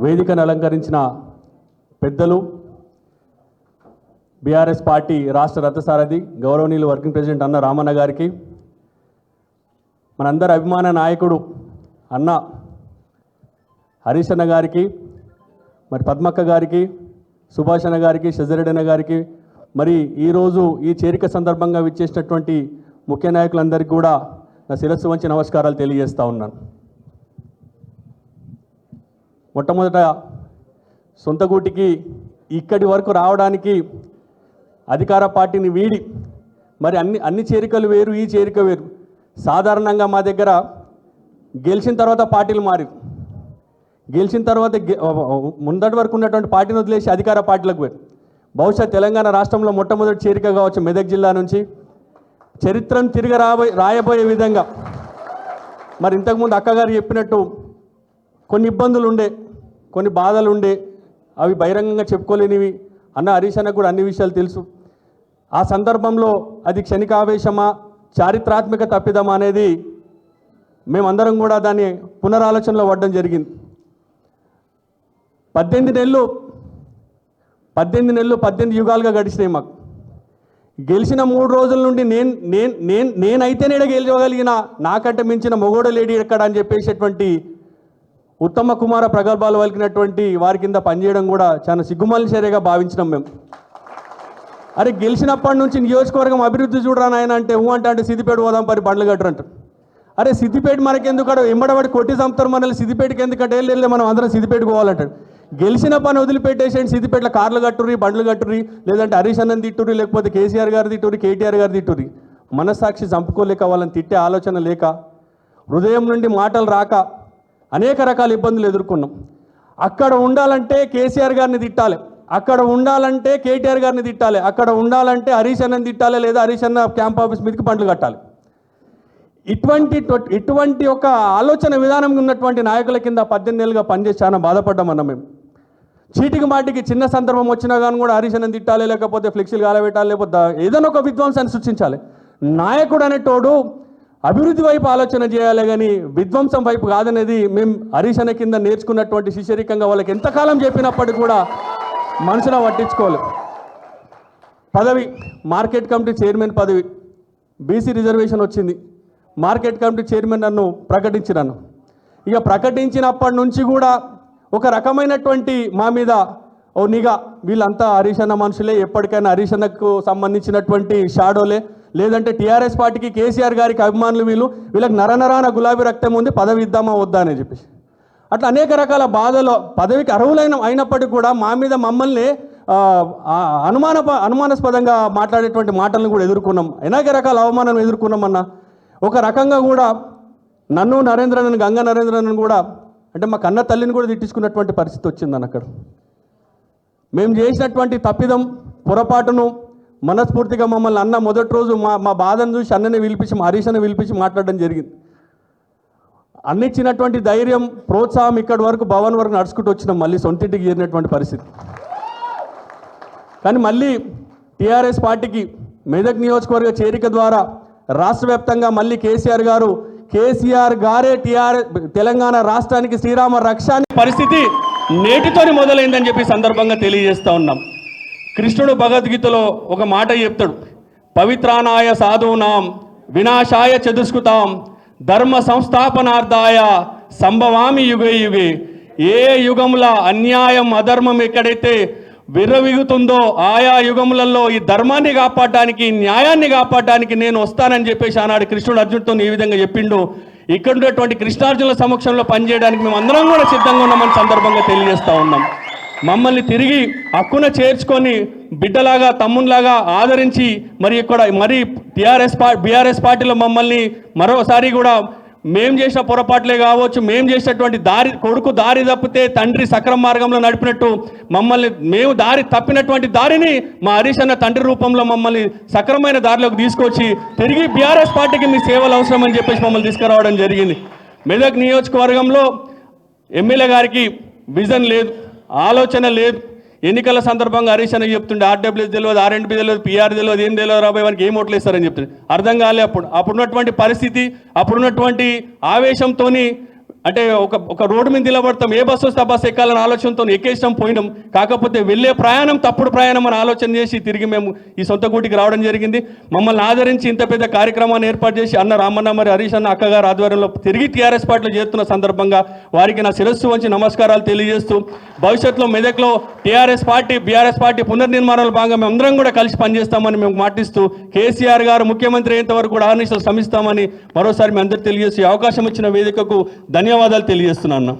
వేదికను అలంకరించిన పెద్దలు, బీఆర్ఎస్ పార్టీ రాష్ట్ర రథసారథి గౌరవనీయులు వర్కింగ్ ప్రెసిడెంట్ అన్న రామన్న గారికి, మనందరి అభిమాన నాయకుడు అన్న హరీష్ అన్న గారికి, మరి పద్మక్క గారికి, సుభాష్ అన్న గారికి, షజరెడ్డి అన్న గారికి, మరి ఈరోజు ఈ చేరిక సందర్భంగా విచ్చేసినటువంటి ముఖ్య నాయకులందరికీ కూడా నా శిరస్సు వంచి నమస్కారాలు తెలియజేస్తూ ఉన్నాను. మొట్టమొదట సొంత గూటికి ఇక్కడి వరకు రావడానికి అధికార పార్టీని వీడి మరి అన్ని చేరికలు వేరు, ఈ చేరిక వేరు. సాధారణంగా మా దగ్గర గెలిచిన తర్వాత పార్టీలు మారి, గెలిచిన తర్వాత ముందటి వరకు ఉన్నటువంటి పార్టీని వదిలేసి అధికార పార్టీలకు వేరు. బహుశా తెలంగాణ రాష్ట్రంలో మొట్టమొదటి చేరిక కావచ్చు మెదక్ జిల్లా నుంచి. చరిత్రను తిరిగి రాయబోయే విధంగా మరి ఇంతకుముందు అక్కగారు చెప్పినట్టు కొన్ని ఇబ్బందులు ఉండే, కొన్ని బాధలు ఉండే, అవి బహిరంగంగా చెప్పుకోలేనివి. అన్న హరీష్ అన్నకు కూడా అన్ని విషయాలు తెలుసు. ఆ సందర్భంలో అది క్షణికావేశమా, చారిత్రాత్మక తప్పిదమా అనేది మేమందరం కూడా దాన్ని పునరాలోచనలో పడడం జరిగింది. 18 యుగాలుగా గడిచినాయి మాకు. గెలిచిన 3 రోజుల నుండి నేనైతేనే గెలవగలిగిన, నాకంటే మించిన మొగోడ లేడీ ఎక్కడ అని చెప్పేసేటువంటి ఉత్తమ కుమార ప్రగల్భాలు పలికినటువంటి వారి కింద పనిచేయడం కూడా చాలా సిగ్గుమాలిన చర్యగా భావించినాం మేము. అరే గెలిచినప్పటి నుంచి నియోజకవర్గం అభివృద్ధి చూడరా నాయన అంటే అంటే సిద్దిపేట పోదాం పరి బండ్లు కట్టరు అంటారు. అరే సిద్దిపేట మనకెందుకు, ఎంబడబడి కొట్టి చంపుతారు మనల్ని, సిద్దిపేటకి ఎందుకంటే వెళ్ళి మనం అందరం సిద్దిపేటకు పోవాలంటాడు. గెలిచిన పని వదిలిపెట్టేసేయండి, సిద్దిపేటలో కార్లు కట్టుర్రి, బండ్లు కట్టుర్రి, లేదంటే హరీష్ అన్నని తిట్టుర్రి, లేకపోతే కేసీఆర్ గారు తిట్టుర్రి, కేటీఆర్ గారు తిట్టుర్రి. మనస్సాక్షి చంపుకోలేక, వాళ్ళని తిట్టే ఆలోచన లేక, హృదయం నుండి మాటలు రాక అనేక రకాల ఇబ్బందులు ఎదుర్కొన్నాం. అక్కడ ఉండాలంటే కేసీఆర్ గారిని తిట్టాలి, అక్కడ ఉండాలంటే కేటీఆర్ గారిని తిట్టాలి, అక్కడ ఉండాలంటే హరీష్ అన్నని తిట్టాలి, లేదా హరీష్ అన్న క్యాంప్ ఆఫీస్ మీదకి బండ్లు కట్టాలి. ఇటువంటి ఒక ఆలోచన విధానం ఉన్నటువంటి నాయకుల కింద 18 ఏళ్ళుగా పనిచేసి చాలా బాధపడ్డామన్న మేము. చీటికి మాటికి చిన్న సందర్భం వచ్చినా కానీ కూడా హరీష్ అన్నని తిట్టాలి, లేకపోతే ఫ్లెక్సీలు కాలబెట్టాలి, లేకపోతే ఏదైనా ఒక విధ్వంసాన్ని సృష్టించాలి. నాయకుడు అనేటోడు అభివృద్ధి వైపు ఆలోచన చేయాలి కానీ విధ్వంసం వైపు కాదనేది మేము హరీష్ అన్న కింద నేర్చుకున్నటువంటి శిష్యరికంగా వాళ్ళకి ఎంతకాలం చెప్పినప్పటికీ కూడా మనసులో పట్టించుకోవాలి. పదవి మార్కెట్ కమిటీ చైర్మన్ పదవి, బీసీ రిజర్వేషన్ వచ్చింది, మార్కెట్ కమిటీ చైర్మన్ నన్ను ప్రకటించినాను. ఇక ప్రకటించినప్పటి నుంచి కూడా ఒక రకమైనటువంటి మా మీద ఓ నిఘా, వీళ్ళంతా హరీష్ అన్న మనుషులే, ఎప్పటికైనా హరీష్ అన్నకు సంబంధించినటువంటి షాడోలే, లేదంటే టీఆర్ఎస్ పార్టీకి కేసీఆర్ గారికి అభిమానులు, వీళ్ళకి నరనరాన గులాబీ రక్తం ఉంది, పదవి ఇద్దామా వద్దా అని చెప్పేసి అట్లా అనేక రకాల బాధలు, పదవికి అయినప్పటికీ కూడా మా మీద మమ్మల్ని అనుమానాస్పదంగా మాట్లాడేటువంటి మాటలను కూడా ఎదుర్కొన్నాం. అనేక రకాల అవమానాలను ఎదుర్కొన్నామన్నా. ఒక రకంగా కూడా నన్ను నరేంద్రను, గంగా నరేంద్రను కూడా, అంటే మా కన్న తల్లిని కూడా తిట్టించుకున్నటువంటి పరిస్థితి వచ్చిందని. అక్కడ మేము చేసినటువంటి తప్పిదం, పొరపాటును మనస్ఫూర్తిగా మమ్మల్ని అన్న మొదటి రోజు మా బాధను చూసి అన్నని పిలిపించి, హరీష్ అన్న పిలిపించి మాట్లాడడం జరిగింది. అన్నిచ్చినటువంటి ధైర్యం, ప్రోత్సాహం ఇక్కడి వరకు భవన్ వరకు నడుచుకుంటూ వచ్చినాం, మళ్ళీ సొంతింటికి చేరినటువంటి పరిస్థితి. కానీ మళ్ళీ టీఆర్ఎస్ పార్టీకి మెదక్ నియోజకవర్గ చేరిక ద్వారా రాష్ట్ర వ్యాప్తంగా మళ్ళీ కేసీఆర్ గారే తెలంగాణ రాష్ట్రానికి శ్రీరామ రక్ష పరిస్థితి నేటితోని మొదలైందని చెప్పి సందర్భంగా తెలియజేస్తూ ఉన్నాం. కృష్ణుడు భగవద్గీతలో ఒక మాట చెప్తాడు, పవిత్రానాయ సాధూనాం వినాశాయ చతుష్కృతాం ధర్మ సంస్థాపనార్థాయ సంభవామి యుగే యుగే. ఏ యుగంలో అన్యాయం, అధర్మం ఎక్కడైతే విర్రవిగుతుందో ఆయా యుగములలో ఈ ధర్మాన్ని కాపాడడానికి, న్యాయాన్ని కాపాడడానికి నేను వస్తానని చెప్పేసి ఆనాడు కృష్ణుడు అర్జునుడితో ఈ విధంగా చెప్పిండు. ఇక్కడ ఉన్నటువంటి కృష్ణార్జునుల సమక్షంలో పనిచేయడానికి మేము అందరం కూడా సిద్ధంగా ఉన్నామని సందర్భంగా తెలియజేస్తూ ఉన్నాం. మమ్మల్ని తిరిగి హక్కున చేర్చుకొని బిడ్డలాగా, తమ్మునిలాగా ఆదరించి మరి బీఆర్ఎస్ పార్టీలో మమ్మల్ని మరోసారి కూడా మేము చేసిన పొరపాట్లే కావచ్చు, మేము చేసినటువంటి కొడుకు దారి తప్పితే తండ్రి సక్రమ మార్గంలో నడిపినట్టు మేము తప్పినటువంటి దారిని మా హరీష్ అన్న తండ్రి రూపంలో మమ్మల్ని సక్రమైన దారిలోకి తీసుకొచ్చి తిరిగి బీఆర్ఎస్ పార్టీకి మీ సేవలు అవసరం అని చెప్పేసి మమ్మల్ని తీసుకురావడం జరిగింది. మెదక్ నియోజకవర్గంలో ఎమ్మెల్యే గారికి విజన్ లేదు, ఆలోచన లేదు. ఎన్నికల సందర్భంగా హరీష్ అన్న చెప్తుండే ఆర్డబ్ల్యూఎస్ తెలియదు, ఆర్ఎండ్బి తెలియదు, పిఆర్ తెలియదు, ఏం తెలియదు, రాబోయే వానికి ఏం ఓట్లు వేస్తారని చెప్తుండే. అర్థం కాలే. అప్పుడున్నటువంటి పరిస్థితి, అప్పుడున్నటువంటి ఆవేశంతో అంటే ఒక రోడ్డు మీద నిలబడతాం, ఏ బస్సు వస్తే ఆ బస్సు ఎక్కాలని ఆలోచనతో ఎక్కేసాం, పోయినాం. కాకపోతే వెళ్ళే ప్రయాణం తప్పుడు ప్రయాణం అని ఆలోచన చేసి తిరిగి మేము ఈ సొంత గూటికి రావడం జరిగింది. మమ్మల్ని ఆదరించి ఇంత పెద్ద కార్యక్రమాన్ని ఏర్పాటు చేసి అన్న రామన్న మరి హరీష్ అన్న అక్కగారు ఆధ్వర్యంలో తిరిగి టీఆర్ఎస్ పార్టీలో చేరుతున్న సందర్భంగా వారికి నా శిరస్సు వంచి నమస్కారాలు తెలియజేస్తూ, భవిష్యత్తులో మెదక్లో టీఆర్ఎస్ పార్టీ బీఆర్ఎస్ పార్టీ పునర్నిర్మాణంలో భాగంగా మేము అందరం కూడా కలిసి పనిచేస్తామని మేము మాటిస్తూ, కేసీఆర్ గారు ముఖ్యమంత్రి అయ్యేంత వరకు కూడా ఆర్నిషలు శ్రమిస్తామని మరోసారి మీ అందరికీ తెలియజేసి అవకాశం ఇచ్చిన వేదికకు ధన్యవాదాలు తెలియజేస్తున్నాను.